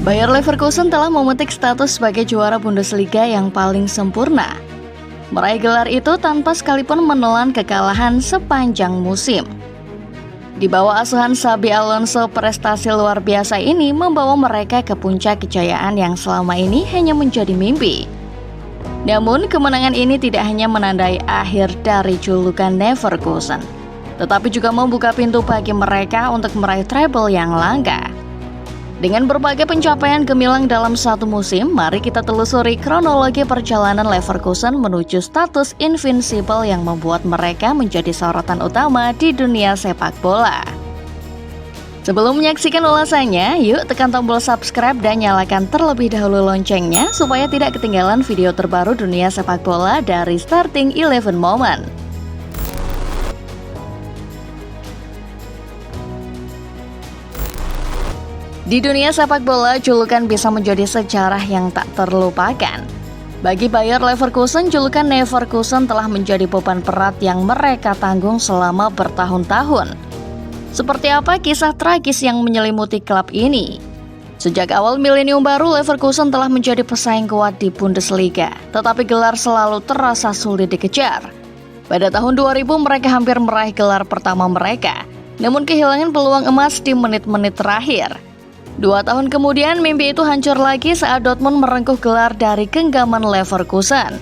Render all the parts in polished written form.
Bayer Leverkusen telah memetik status sebagai juara Bundesliga yang paling sempurna. Meraih gelar itu tanpa sekalipun menelan kekalahan sepanjang musim. Di bawah asuhan Xabi Alonso, prestasi luar biasa ini membawa mereka ke puncak kejayaan yang selama ini hanya menjadi mimpi. Namun, kemenangan ini tidak hanya menandai akhir dari julukan Leverkusen, tetapi juga membuka pintu bagi mereka untuk meraih treble yang langka. Dengan berbagai pencapaian gemilang dalam satu musim, mari kita telusuri kronologi perjalanan Leverkusen menuju status invincible yang membuat mereka menjadi sorotan utama di dunia sepak bola. Sebelum menyaksikan ulasannya, yuk tekan tombol subscribe dan nyalakan terlebih dahulu loncengnya supaya tidak ketinggalan video terbaru dunia sepak bola dari Starting 11 Moment. Di dunia sepak bola, julukan bisa menjadi sejarah yang tak terlupakan. Bagi Bayer Leverkusen, julukan Leverkusen telah menjadi beban berat yang mereka tanggung selama bertahun-tahun. Seperti apa kisah tragis yang menyelimuti klub ini? Sejak awal milenium baru, Leverkusen telah menjadi pesaing kuat di Bundesliga, tetapi gelar selalu terasa sulit dikejar. Pada tahun 2000, mereka hampir meraih gelar pertama mereka, namun kehilangan peluang emas di menit-menit terakhir. 2 tahun kemudian, mimpi itu hancur lagi saat Dortmund merengkuh gelar dari genggaman Leverkusen.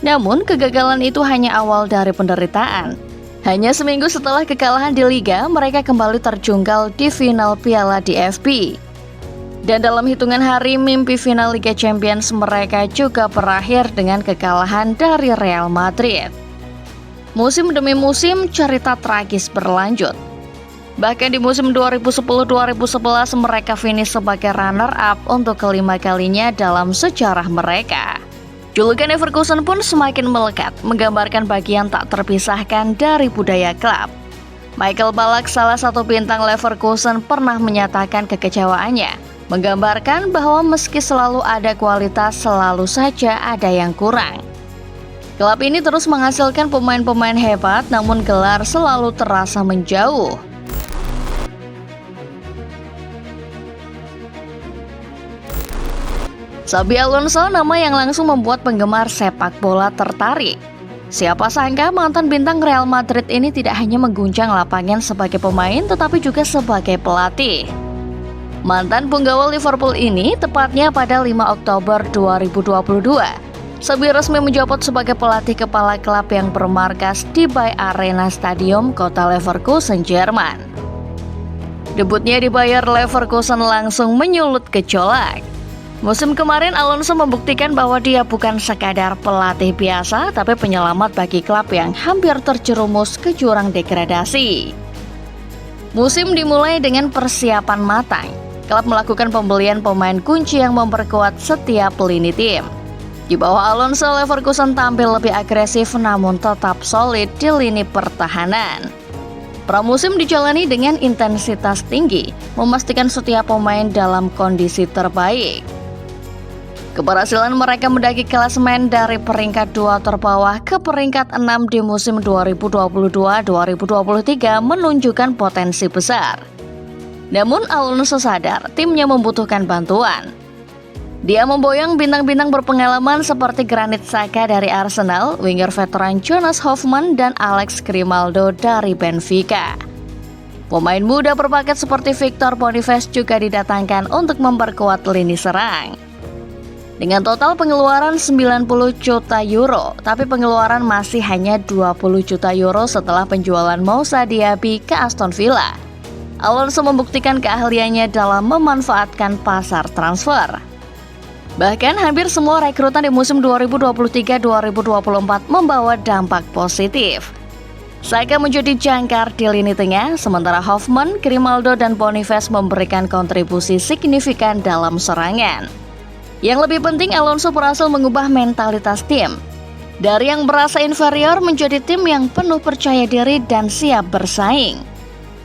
Namun, kegagalan itu hanya awal dari penderitaan. Hanya seminggu setelah kekalahan di Liga, mereka kembali terjungkal di final Piala DFB. Dan dalam hitungan hari, mimpi final Liga Champions mereka juga berakhir dengan kekalahan dari Real Madrid. Musim demi musim, cerita tragis berlanjut. Bahkan di musim 2010-2011 mereka finish sebagai runner-up untuk kelima kalinya dalam sejarah mereka. Julukan Leverkusen pun semakin melekat, menggambarkan bagian tak terpisahkan dari budaya klub. Michael Ballack, salah satu bintang Leverkusen, pernah menyatakan kekecewaannya, menggambarkan bahwa meski selalu ada kualitas, selalu saja ada yang kurang. Klub ini terus menghasilkan pemain-pemain hebat, namun gelar selalu terasa menjauh. Xabi Alonso, nama yang langsung membuat penggemar sepak bola tertarik. Siapa sangka mantan bintang Real Madrid ini tidak hanya mengguncang lapangan sebagai pemain, tetapi juga sebagai pelatih. Mantan punggawa Liverpool ini, tepatnya pada 5 Oktober 2022, Xabi resmi menjabat sebagai pelatih kepala klub yang bermarkas di Bayer Arena Stadium, kota Leverkusen, Jerman. Debutnya di Bayer Leverkusen langsung menyulut gejolak. Musim kemarin, Alonso membuktikan bahwa dia bukan sekadar pelatih biasa, tapi penyelamat bagi klub yang hampir terjerumus ke jurang degradasi. Musim dimulai dengan persiapan matang. Klub melakukan pembelian pemain kunci yang memperkuat setiap lini tim. Di bawah Alonso, Leverkusen tampil lebih agresif namun tetap solid di lini pertahanan. Pramusim dijalani dengan intensitas tinggi, memastikan setiap pemain dalam kondisi terbaik. Keberhasilan mereka mendaki klasemen dari peringkat 2 terbawah ke peringkat 6 di musim 2022-2023 menunjukkan potensi besar. Namun Alonso sadar timnya membutuhkan bantuan. Dia memboyong bintang-bintang berpengalaman seperti Granit Xhaka dari Arsenal, winger veteran Jonas Hofmann, dan Alex Grimaldo dari Benfica. Pemain muda berbakat seperti Victor Boniface juga didatangkan untuk memperkuat lini serang. Dengan total pengeluaran 90 juta euro, tapi pengeluaran masih hanya 20 juta euro setelah penjualan Moussa Diaby ke Aston Villa. Alonso membuktikan keahliannya dalam memanfaatkan pasar transfer. Bahkan hampir semua rekrutan di musim 2023-2024 membawa dampak positif. Xhaka menjadi jangkar di lini tengah, sementara Hofmann, Grimaldo, dan Boniface memberikan kontribusi signifikan dalam serangan. Yang lebih penting, Alonso berhasil mengubah mentalitas tim. Dari yang merasa inferior menjadi tim yang penuh percaya diri dan siap bersaing.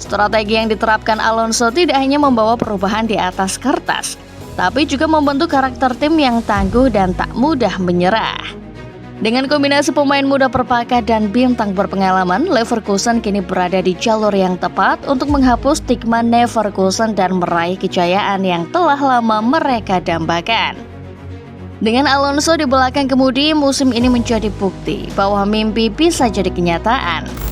Strategi yang diterapkan Alonso tidak hanya membawa perubahan di atas kertas, tapi juga membentuk karakter tim yang tangguh dan tak mudah menyerah. Dengan kombinasi pemain muda berbakat dan bintang berpengalaman, Leverkusen kini berada di jalur yang tepat untuk menghapus stigma Neverkusen dan meraih kejayaan yang telah lama mereka dambakan. Dengan Alonso di belakang kemudi, musim ini menjadi bukti bahwa mimpi bisa jadi kenyataan.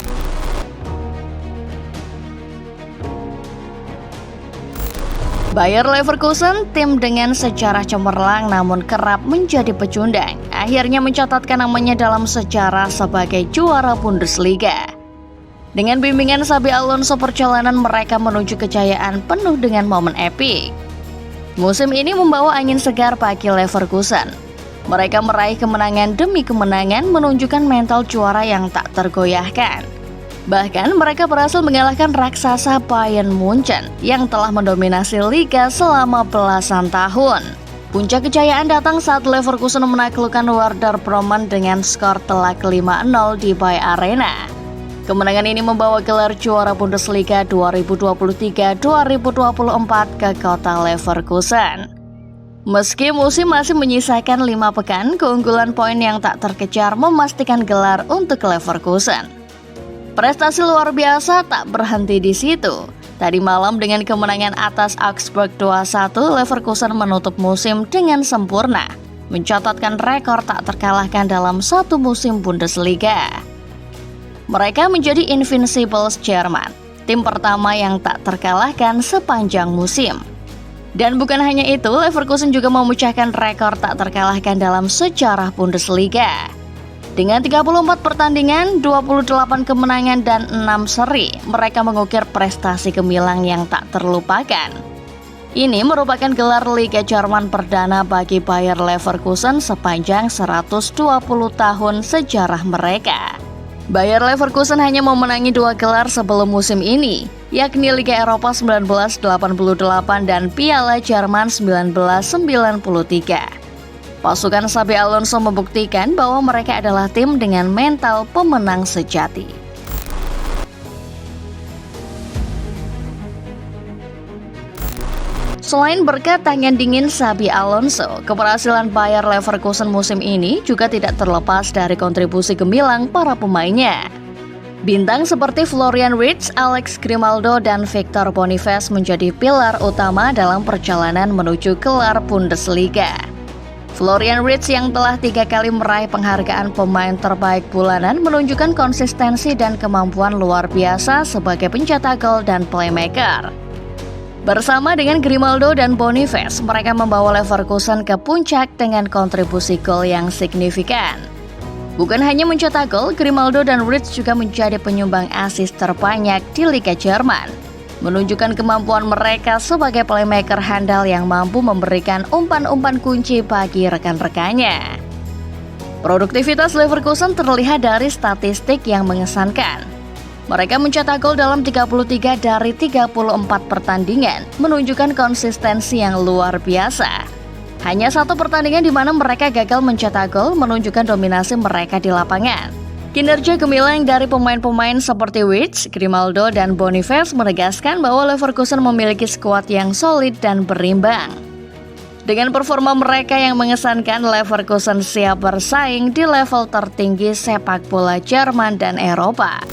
Bayer Leverkusen, tim dengan sejarah cemerlang namun kerap menjadi pecundang, akhirnya mencatatkan namanya dalam sejarah sebagai juara Bundesliga. Dengan bimbingan Xabi Alonso, perjalanan mereka menuju kejayaan penuh dengan momen epik. Musim ini membawa angin segar bagi Leverkusen. Mereka meraih kemenangan demi kemenangan, menunjukkan mental juara yang tak tergoyahkan. Bahkan mereka berhasil mengalahkan raksasa Bayern Munchen yang telah mendominasi liga selama belasan tahun. Puncak kejayaan datang saat Leverkusen menaklukkan Werder Bremen dengan skor telak 5-0 di Bayer Arena. Kemenangan ini membawa gelar juara Bundesliga 2023-2024 ke kota Leverkusen. Meski musim masih menyisakan 5 pekan, keunggulan poin yang tak terkejar memastikan gelar untuk Leverkusen. Prestasi luar biasa tak berhenti di situ. Tadi malam dengan kemenangan atas Augsburg 2-1, Leverkusen menutup musim dengan sempurna, mencatatkan rekor tak terkalahkan dalam satu musim Bundesliga. Mereka menjadi Invincibles Jerman, tim pertama yang tak terkalahkan sepanjang musim. Dan bukan hanya itu, Leverkusen juga memecahkan rekor tak terkalahkan dalam sejarah Bundesliga. Dengan 34 pertandingan, 28 kemenangan, dan 6 seri, mereka mengukir prestasi gemilang yang tak terlupakan. Ini merupakan gelar Liga Jerman perdana bagi Bayer Leverkusen sepanjang 120 tahun sejarah mereka. Bayer Leverkusen hanya memenangi 2 gelar sebelum musim ini, yakni Liga Eropa 1988 dan Piala Jerman 1993. Pasukan Xabi Alonso membuktikan bahwa mereka adalah tim dengan mental pemenang sejati. Selain berkat tangan dingin Xabi Alonso, keberhasilan Bayer Leverkusen musim ini juga tidak terlepas dari kontribusi gemilang para pemainnya. Bintang seperti Florian Wirtz, Alex Grimaldo, dan Victor Boniface menjadi pilar utama dalam perjalanan menuju gelar Bundesliga. Florian Wirtz yang telah 3 kali meraih penghargaan pemain terbaik bulanan menunjukkan konsistensi dan kemampuan luar biasa sebagai pencetak gol dan playmaker. Bersama dengan Grimaldo dan Boniface, mereka membawa Leverkusen ke puncak dengan kontribusi gol yang signifikan. Bukan hanya mencetak gol, Grimaldo dan Wirtz juga menjadi penyumbang assist terbanyak di Liga Jerman, menunjukkan kemampuan mereka sebagai playmaker handal yang mampu memberikan umpan-umpan kunci bagi rekan-rekannya. Produktivitas Leverkusen terlihat dari statistik yang mengesankan. Mereka mencetak gol dalam 33 dari 34 pertandingan, menunjukkan konsistensi yang luar biasa. Hanya 1 pertandingan di mana mereka gagal mencetak gol menunjukkan dominasi mereka di lapangan. Kinerja gemilang dari pemain-pemain seperti Wirtz, Grimaldo, dan Boniface menegaskan bahwa Leverkusen memiliki skuad yang solid dan berimbang. Dengan performa mereka yang mengesankan, Leverkusen siap bersaing di level tertinggi sepak bola Jerman dan Eropa.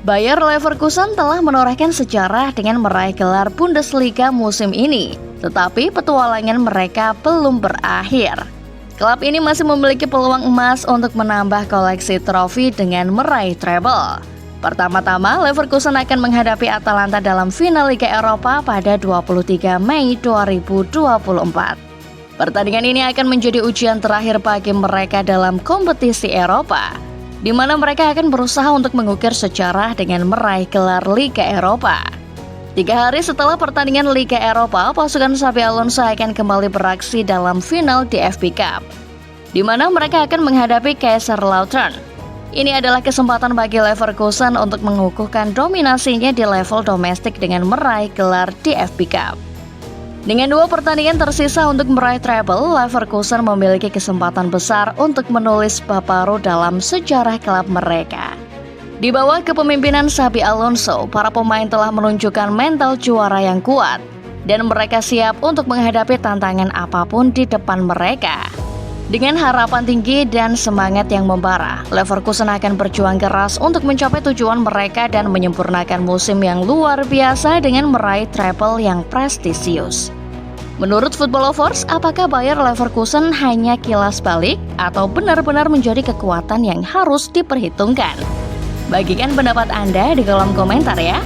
Bayer Leverkusen telah menorehkan sejarah dengan meraih gelar Bundesliga musim ini. Tetapi petualangan mereka belum berakhir. Klub ini masih memiliki peluang emas untuk menambah koleksi trofi dengan meraih treble. Pertama-tama, Leverkusen akan menghadapi Atalanta dalam final Liga Eropa pada 23 Mei 2024. Pertandingan ini akan menjadi ujian terakhir bagi mereka dalam kompetisi Eropa, di mana mereka akan berusaha untuk mengukir sejarah dengan meraih gelar Liga Eropa. 3 hari setelah pertandingan Liga Eropa, pasukan Xabi Alonso akan kembali beraksi dalam final di FA Cup, di mana mereka akan menghadapi Kaiserslautern. Ini adalah kesempatan bagi Leverkusen untuk mengukuhkan dominasinya di level domestik dengan meraih gelar di FA Cup. Dengan 2 pertandingan tersisa untuk meraih treble, Leverkusen memiliki kesempatan besar untuk menulis bab baru dalam sejarah klub mereka. Di bawah kepemimpinan Xabi Alonso, para pemain telah menunjukkan mental juara yang kuat. dan mereka siap untuk menghadapi tantangan apapun di depan mereka. Dengan harapan tinggi dan semangat yang membara, Leverkusen akan berjuang keras untuk mencapai tujuan mereka dan menyempurnakan musim yang luar biasa dengan meraih treble yang prestisius. Menurut Football Lovers, apakah Bayer Leverkusen hanya kilas balik atau benar-benar menjadi kekuatan yang harus diperhitungkan? Bagikan pendapat Anda di kolom komentar ya.